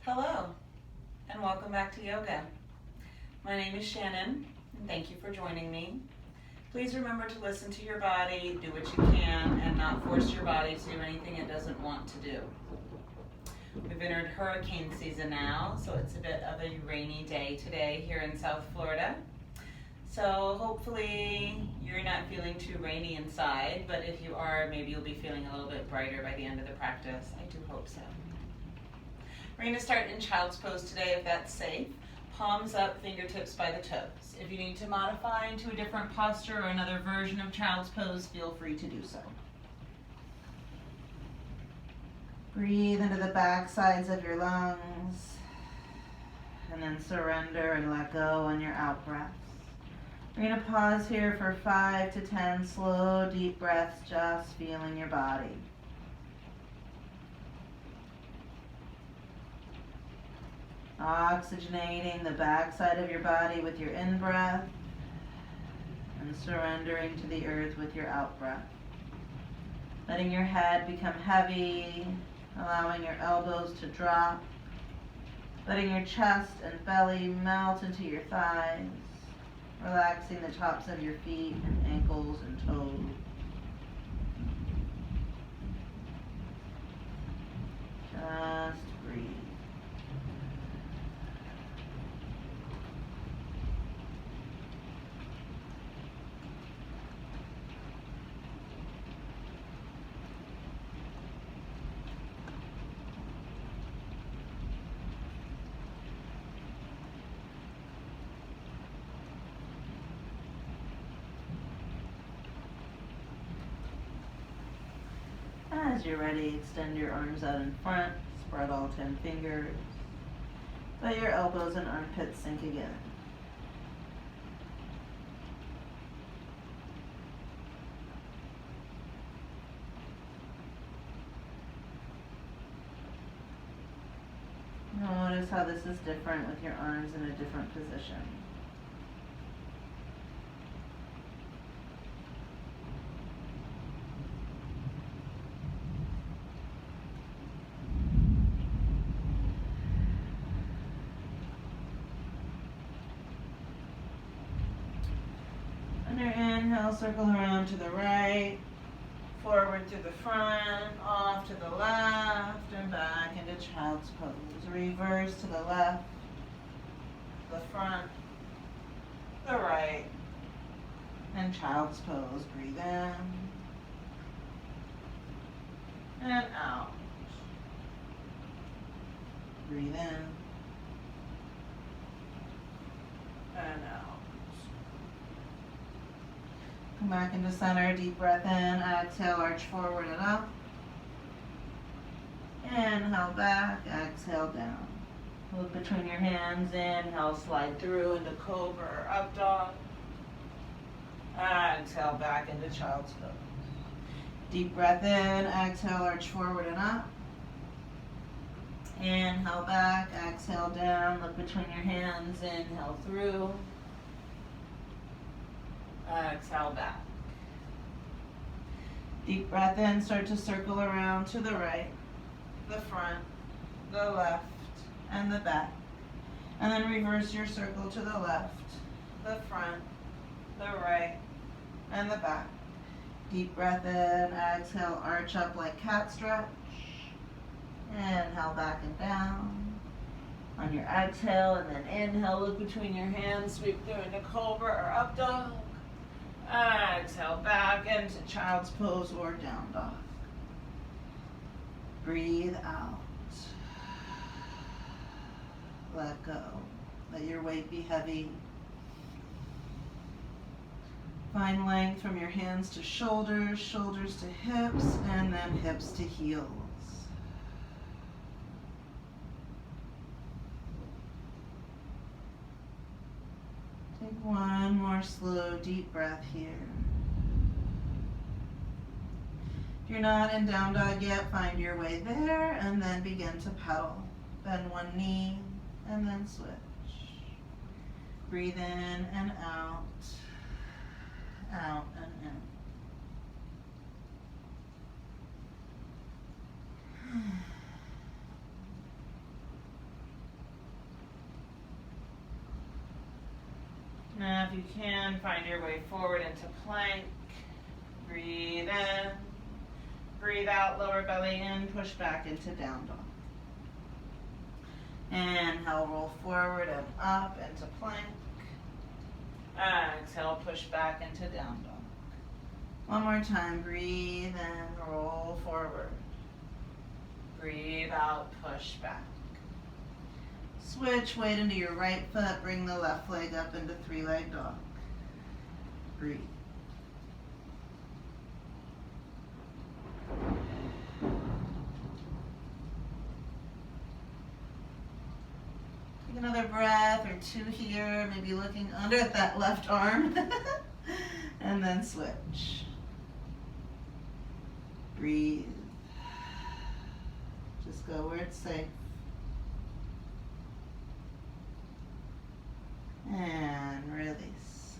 Hello, and welcome back to yoga. My name is Shannon, and thank you for joining me. Please remember to listen to your body, do what you can, and not force your body to do anything it doesn't want to do. We've entered hurricane season now, so it's a bit of a rainy day today here in South Florida. So hopefully you're not feeling too rainy inside, but if you are, maybe you'll be feeling a little bit brighter by the end of the practice. I do hope so. We're going to start in child's pose today if that's safe. Palms up, fingertips by the toes. If you need to modify into a different posture or another version of child's pose, feel free to do so. Breathe into the back sides of your lungs, and then surrender and let go on your out breaths. We're going to pause here for 5 to 10 slow, deep breaths, just feeling your body. Oxygenating the backside of your body with your in-breath and surrendering to the earth with your out-breath. Letting your head become heavy, allowing your elbows to drop, letting your chest and belly melt into your thighs, relaxing the tops of your feet and ankles and toes. Just breathe. As you're ready, extend your arms out in front, spread all 10 fingers. Let your elbows and armpits sink again. Notice how this is different with your arms in a different position. On your inhale, circle around to the right, forward to the front, off to the left, and back into child's pose. Reverse to the left, the front, the right, and child's pose. Breathe in and out. Breathe in and out. Come back into center, deep breath in, exhale, arch forward and up. Inhale back, exhale down. Look between your hands, inhale, slide through into Cobra or Updog. Exhale back into child's pose. Deep breath in, exhale, arch forward and up. Inhale back, exhale down, look between your hands, inhale through. Exhale back. Deep breath in, start to circle around to the right, the front, the left, and the back. And then reverse your circle to the left, the front, the right, and the back. Deep breath in, exhale, arch up like cat stretch. Inhale back and down. On your exhale, and then inhale, look between your hands, sweep through into Cobra or Updog. Exhale back into child's pose or down dog. Breathe out. Let go. Let your weight be heavy. Find length from your hands to shoulders, shoulders to hips, and then hips to heels. Take one more slow, deep breath here. If you're not in down dog yet, find your way there and then begin to pedal. Bend one knee and then switch. Breathe in and out, out and in. And if you can, find your way forward into plank. Breathe in. Breathe out, lower belly in, push back into down dog. Inhale, roll forward and up into plank. Exhale, push back into down dog. One more time, breathe in, roll forward. Breathe out, push back. Switch weight into your right foot, bring the left leg up into three-leg dog. Breathe. Take another breath or two here, maybe looking under at that left arm. And then switch. Breathe. Just go where it's safe. And release.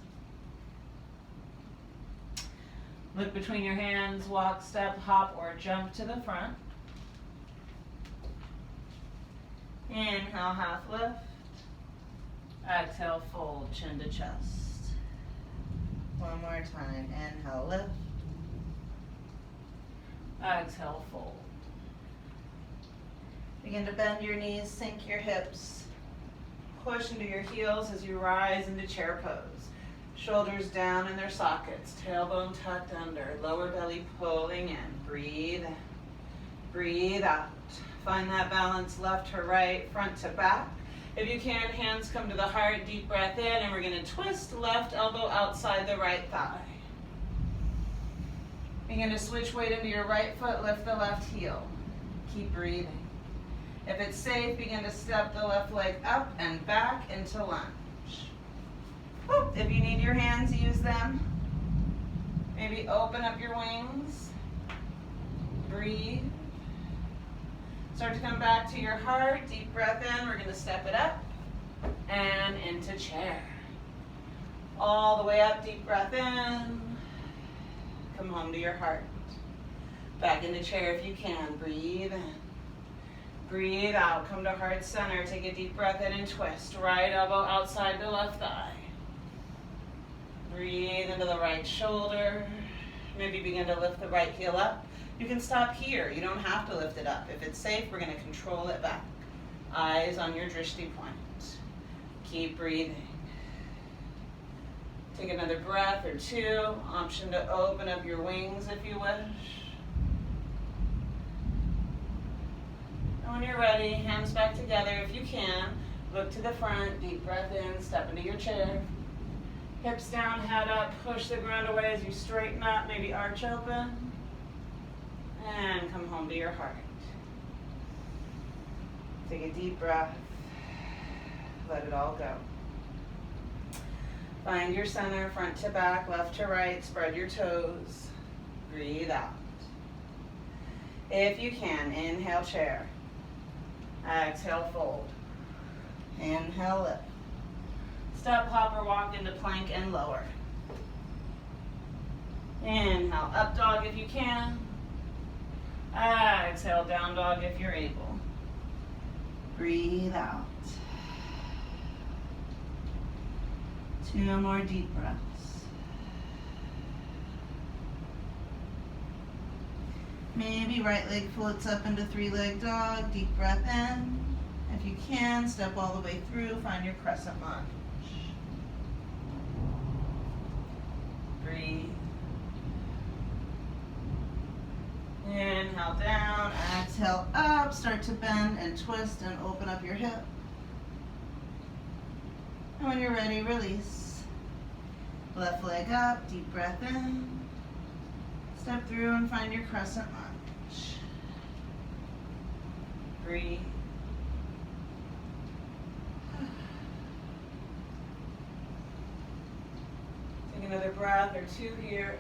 Look between your hands, walk, step, hop, or jump to the front. Inhale, half lift. Exhale, fold, chin to chest. One more time. Inhale, lift. Exhale, fold. Begin to bend your knees, sink your hips. Push into your heels as you rise into chair pose. Shoulders down in their sockets, tailbone tucked under, lower belly pulling in. Breathe. Breathe out. Find that balance left to right, front to back. If you can, hands come to the heart, deep breath in, and we're going to twist left elbow outside the right thigh. Begin to switch weight into your right foot, lift the left heel. Keep breathing. If it's safe, begin to step the left leg up and back into lunge. Woo. If you need your hands, use them. Maybe open up your wings. Breathe. Start to come back to your heart. Deep breath in. We're going to step it up and into chair. All the way up. Deep breath in. Come home to your heart. Back into chair if you can. Breathe in. Breathe out. Come to heart center. Take a deep breath in and twist. Right elbow outside the left thigh. Breathe into the right shoulder. Maybe begin to lift the right heel up. You can stop here. You don't have to lift it up. If it's safe, we're going to control it back. Eyes on your drishti point. Keep breathing. Take another breath or two. Option to open up your wings if you wish. And when you're ready, hands back together if you can. Look to the front, deep breath in, step into your chair. Hips down, head up, push the ground away as you straighten up, maybe arch open. And come home to your heart. Take a deep breath. Let it all go. Find your center, front to back, left to right, spread your toes. Breathe out. If you can, inhale, chair. Exhale, fold. Inhale, lift. Step, hop, or walk into plank and lower. Inhale, up dog if you can. Exhale, down dog if you're able. Breathe out. Two more deep breaths. Maybe right leg floats up into three-leg dog. Deep breath in. If you can, step all the way through. Find your crescent lunge. Breathe. Inhale down, exhale up. Start to bend and twist and open up your hip. And when you're ready, release. Left leg up, deep breath in. Step through and find your crescent lunge. Breathe. Take another breath or two here.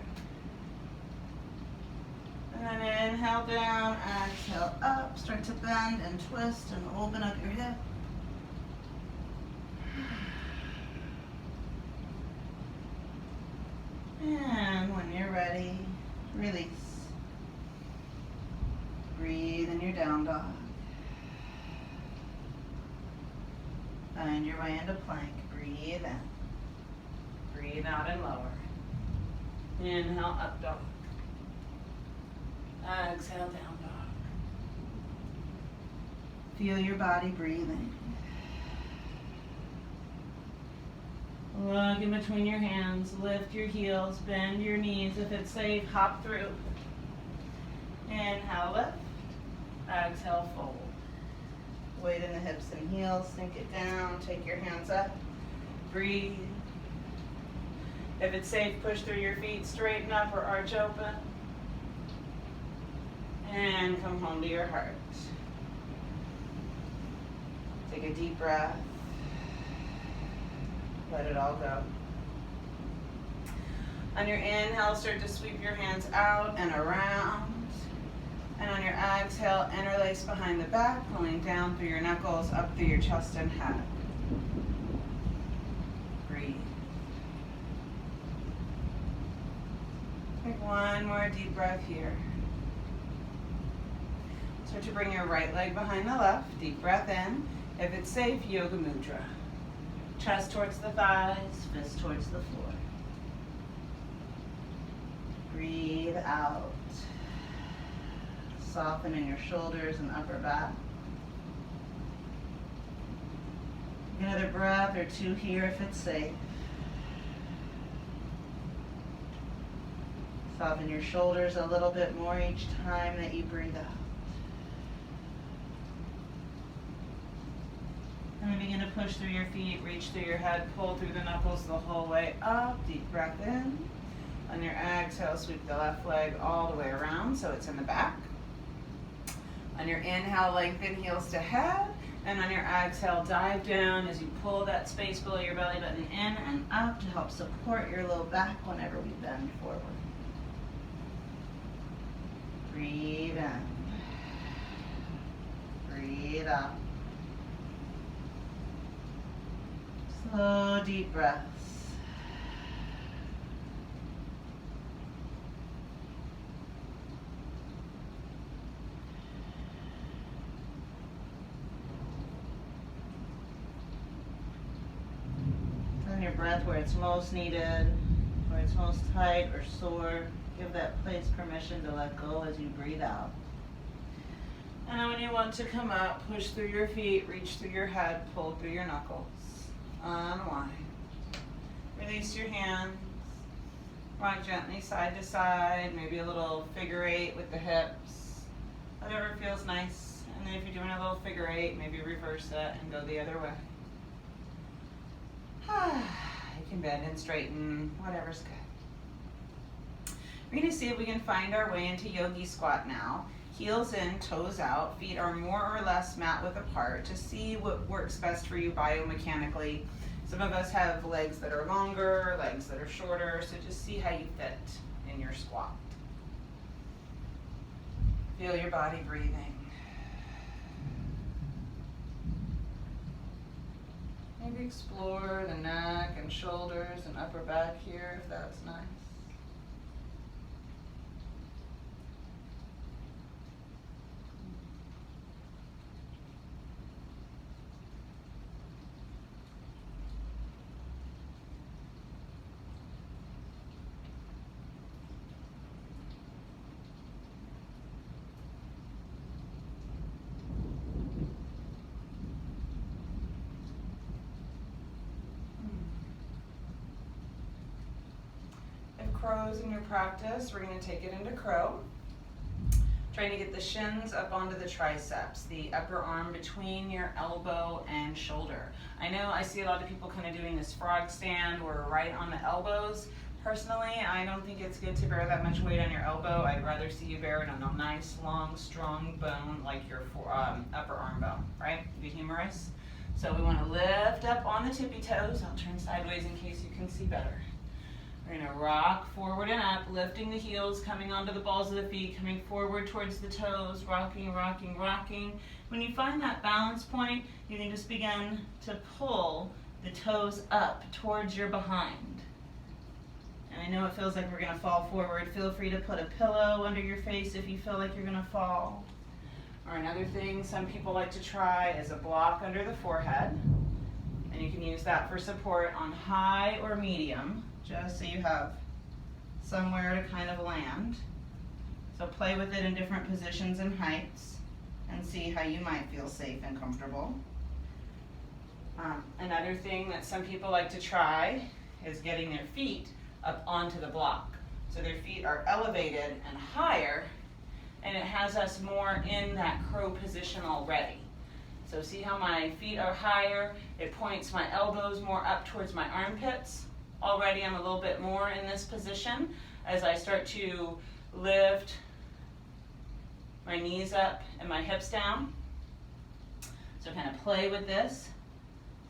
And then inhale down, exhale up. Start to bend and twist and open up your hip. And when you're ready, release. Breathe in your down dog. Find your way into plank. Breathe in. Breathe out and lower. Inhale, up dog. Exhale, down dog. Feel your body breathing. Look in between your hands, lift your heels, bend your knees. If it's safe, hop through. Inhale, lift. Exhale, fold. Weight in the hips and heels, sink it down, take your hands up. Breathe. If it's safe, push through your feet, straighten up or arch open. And come home to your heart. Take a deep breath. Let it all go. On your inhale, start to sweep your hands out and around. And on your exhale, interlace behind the back, pulling down through your knuckles, up through your chest and head. Breathe. Take one more deep breath here. Start to bring your right leg behind the left. Deep breath in. If it's safe, Yoga Mudra. Chest towards the thighs, fist towards the floor. Breathe out. Soften in your shoulders and upper back. Another breath or two here if it's safe. Soften your shoulders a little bit more each time that you breathe out. And then begin to push through your feet, reach through your head, pull through the knuckles the whole way up. Deep breath in. On your exhale, sweep the left leg all the way around so it's in the back. On your inhale, lengthen heels to head. And on your exhale, dive down as you pull that space below your belly button in and up to help support your low back whenever we bend forward. Breathe in. Breathe out. Slow, deep breaths. Turn your breath where it's most needed, where it's most tight or sore. Give that place permission to let go as you breathe out. And then when you want to come up, push through your feet, reach through your head, pull through your knuckles. Unwind. Release your hands. Rock gently side to side, maybe a little figure eight with the hips. Whatever feels nice. And then if you're doing a little figure eight, maybe reverse it and go the other way. You can bend and straighten, whatever's good. We're going to see if we can find our way into yogi squat now. Heels in, toes out, feet are more or less mat width apart to see what works best for you biomechanically. Some of us have legs that are longer, legs that are shorter, so just see how you fit in your squat. Feel your body breathing. Maybe explore the neck and shoulders and upper back here if that's nice. Crows in your practice, we're going to take it into crow. Trying to get the shins up onto the triceps, the upper arm between your elbow and shoulder. I know I see a lot of people kind of doing this frog stand or right on the elbows. Personally, I don't think it's good to bear that much weight on your elbow. I'd rather see you bear it on a nice, long, strong bone like your upper arm bone, right? To be humorous. So we want to lift up on the tippy toes. I'll turn sideways in case you can see better. We're going to rock forward and up, lifting the heels, coming onto the balls of the feet, coming forward towards the toes, rocking, rocking, rocking. When you find that balance point, you can just begin to pull the toes up towards your behind. And I know it feels like we're going to fall forward. Feel free to put a pillow under your face if you feel like you're going to fall. Or another thing some people like to try is a block under the forehead. And you can use that for support on high or medium. just so you have somewhere to kind of land. So play with it in different positions and heights and see how you might feel safe and comfortable. Another thing that some people like to try is getting their feet up onto the block. So their feet are elevated and higher, and it has us more in that crow position already. So see how my feet are higher? It points my elbows more up towards my armpits. Already I'm a little bit more in this position as I start to lift my knees up and my hips down. So kind of play with this.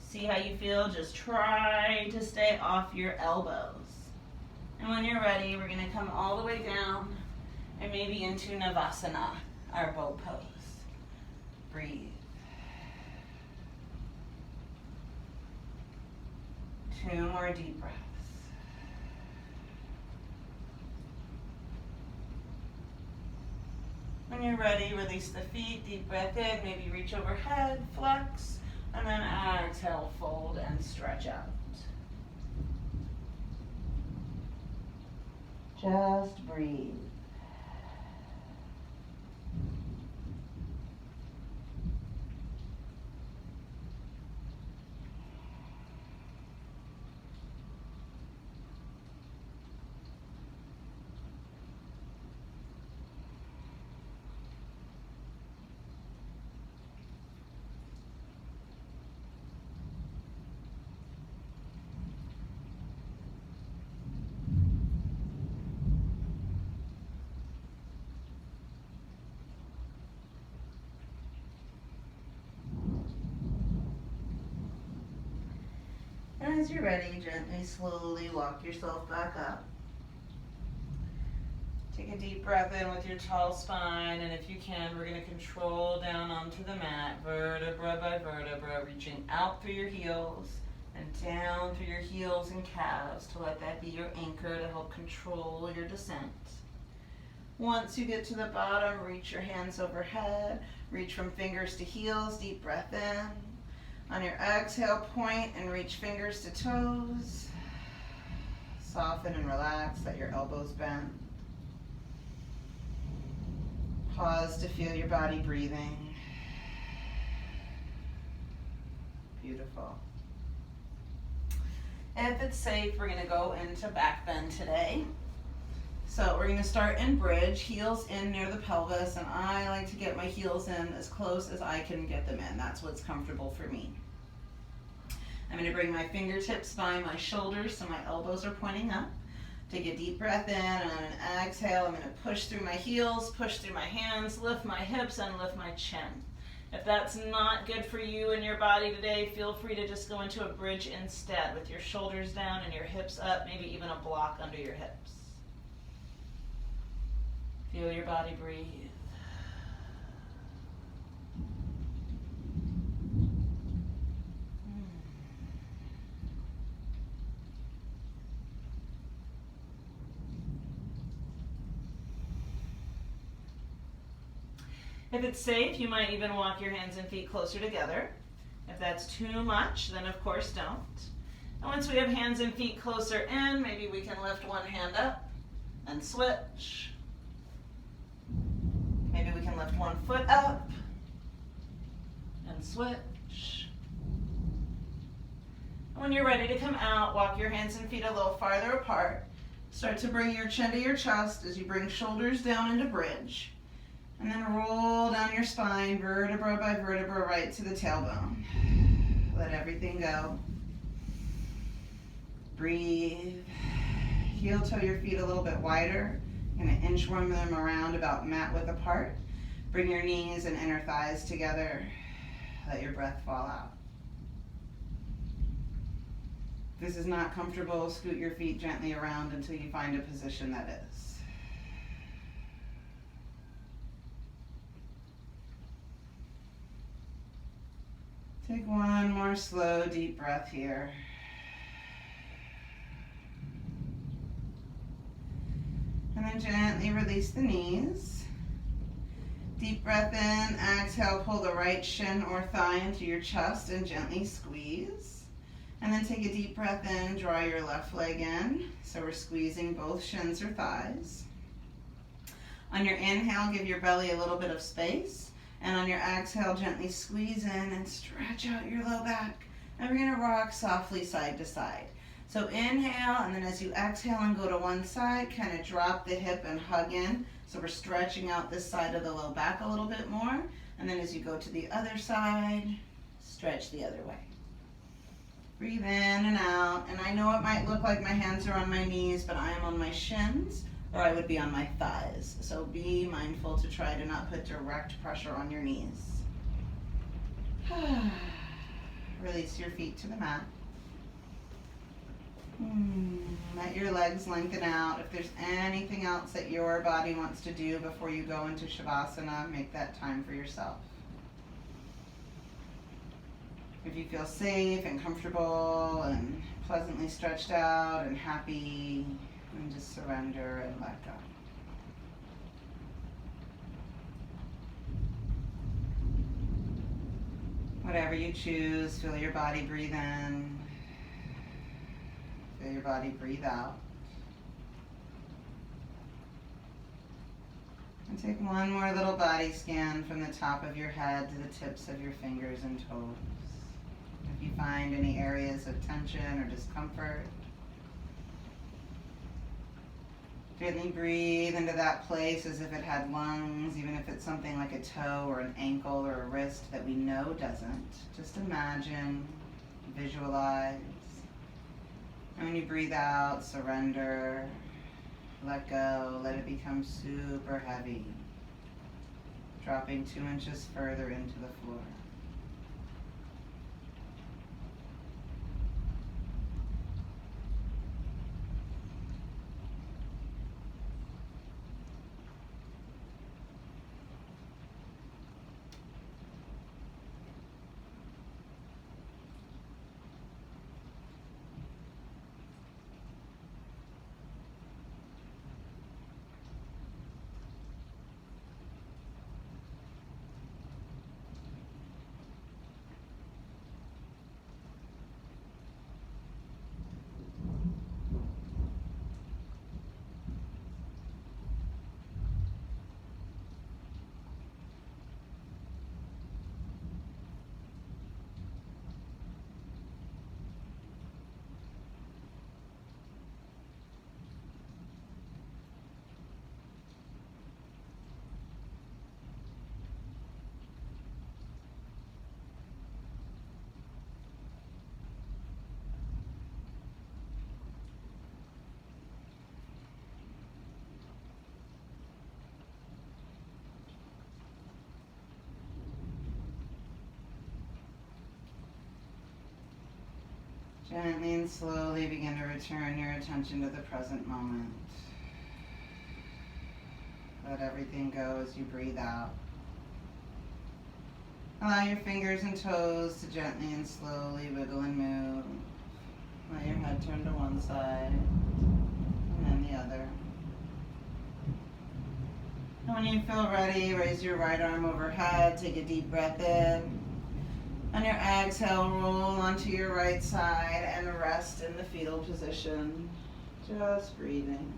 See how you feel. Just try to stay off your elbows. And when you're ready, we're going to come all the way down and maybe into Navasana, our bow pose. Breathe. 2 more deep breaths. When you're ready, release the feet, deep breath in, maybe reach overhead, flex, and then exhale, fold and stretch out. Just breathe. As you're ready, gently, slowly walk yourself back up. Take a deep breath in with your tall spine, and if you can, we're going to control down onto the mat, vertebra by vertebra, reaching out through your heels and down through your heels and calves to let that be your anchor to help control your descent. Once you get to the bottom, reach your hands overhead, reach from fingers to heels, deep breath in. On your exhale, point and reach fingers to toes. Soften and relax, let your elbows bend. Pause to feel your body breathing. Beautiful. If it's safe, we're going to go into back bend today. So we're going to start in bridge, heels in near the pelvis, and I like to get my heels in as close as I can get them in. That's what's comfortable for me. I'm going to bring my fingertips by my shoulders so my elbows are pointing up. Take a deep breath in, and on an exhale, I'm going to push through my heels, push through my hands, lift my hips, and lift my chin. If that's not good for you and your body today, feel free to just go into a bridge instead with your shoulders down and your hips up, maybe even a block under your hips. Feel your body breathe. If it's safe, you might even walk your hands and feet closer together. If that's too much, then of course don't. And once we have hands and feet closer in, maybe we can lift one hand up and switch. Maybe we can lift one foot up and switch. And when you're ready to come out, walk your hands and feet a little farther apart. Start to bring your chin to your chest as you bring shoulders down into bridge. And then roll down your spine, vertebra by vertebra, right to the tailbone. Let everything go. Breathe. Heel toe your feet a little bit wider. You're going to inchworm them around about mat width apart. Bring your knees and inner thighs together. Let your breath fall out. If this is not comfortable, scoot your feet gently around until you find a position that is. Take one more slow, deep breath here. And then gently release the knees. Deep breath in, exhale, pull the right shin or thigh into your chest and gently squeeze. And then take a deep breath in, draw your left leg in. So we're squeezing both shins or thighs. On your inhale, give your belly a little bit of space. And on your exhale, gently squeeze in and stretch out your low back. And we're gonna rock softly side to side. So inhale, and then as you exhale and go to one side, kind of drop the hip and hug in. So we're stretching out this side of the low back a little bit more. And then as you go to the other side, stretch the other way. Breathe in and out. And I know it might look like my hands are on my knees, but I am on my shins, or I would be on my thighs. So be mindful to try to not put direct pressure on your knees. Release your feet to the mat. Let your legs lengthen out. If there's anything else that your body wants to do before you go into Shavasana, make that time for yourself. If you feel safe and comfortable and pleasantly stretched out and happy, then just surrender and let go. Whatever you choose, feel your body breathe in. Feel your body breathe out. And take one more little body scan from the top of your head to the tips of your fingers and toes. If you find any areas of tension or discomfort, gently breathe into that place as if it had lungs, even if it's something like a toe or an ankle or a wrist that we know doesn't. Just imagine, visualize. And when you breathe out, surrender, let go, let it become super heavy, dropping 2 inches further into the floor. Gently and slowly begin to return your attention to the present moment. Let everything go as you breathe out. Allow your fingers and toes to gently and slowly wiggle and move. Let your head turn to one side and then the other. And when you feel ready, raise your right arm overhead, take a deep breath in. On your exhale, roll onto your right side and rest in the fetal position, just breathing.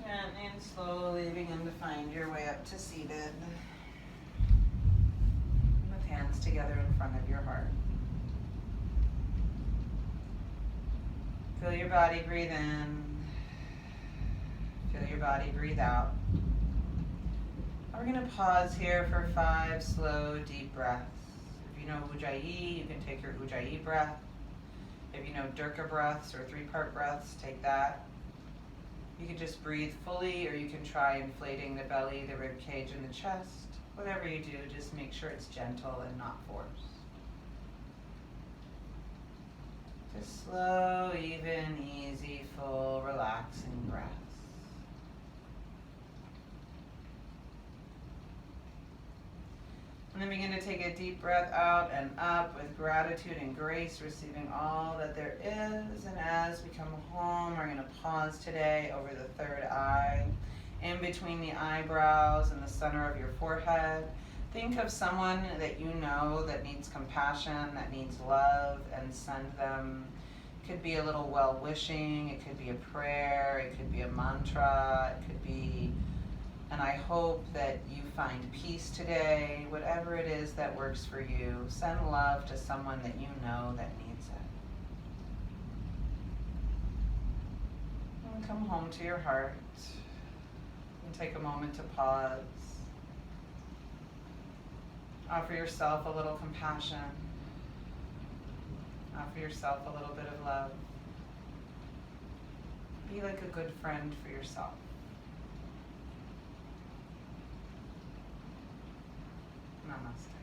Gently and slowly begin to find your way up to seated with hands together in front of your heart. Feel your body breathe in. Feel your body breathe out. We're going to pause here for 5 slow, deep breaths. If you know Ujjayi, you can take your Ujjayi breath. If you know Dirka breaths or 3-part breaths, take that. You can just breathe fully, or you can try inflating the belly, the rib cage, and the chest. Whatever you do, just make sure it's gentle and not forced. Just slow, even, easy, full, relaxing breaths. And then begin to take a deep breath out and up with gratitude and grace, receiving all that there is. And as we come home, we're going to pause today over the third eye, in between the eyebrows and the center of your forehead. Think of someone that you know that needs compassion, that needs love, and send them. It could be a little well-wishing, it could be a prayer, it could be a mantra, it could be, and I hope that you find peace today, whatever it is that works for you. Send love to someone that you know that needs it. And come home to your heart and take a moment to pause. Offer yourself a little compassion. Offer yourself a little bit of love. Be like a good friend for yourself. Namaste.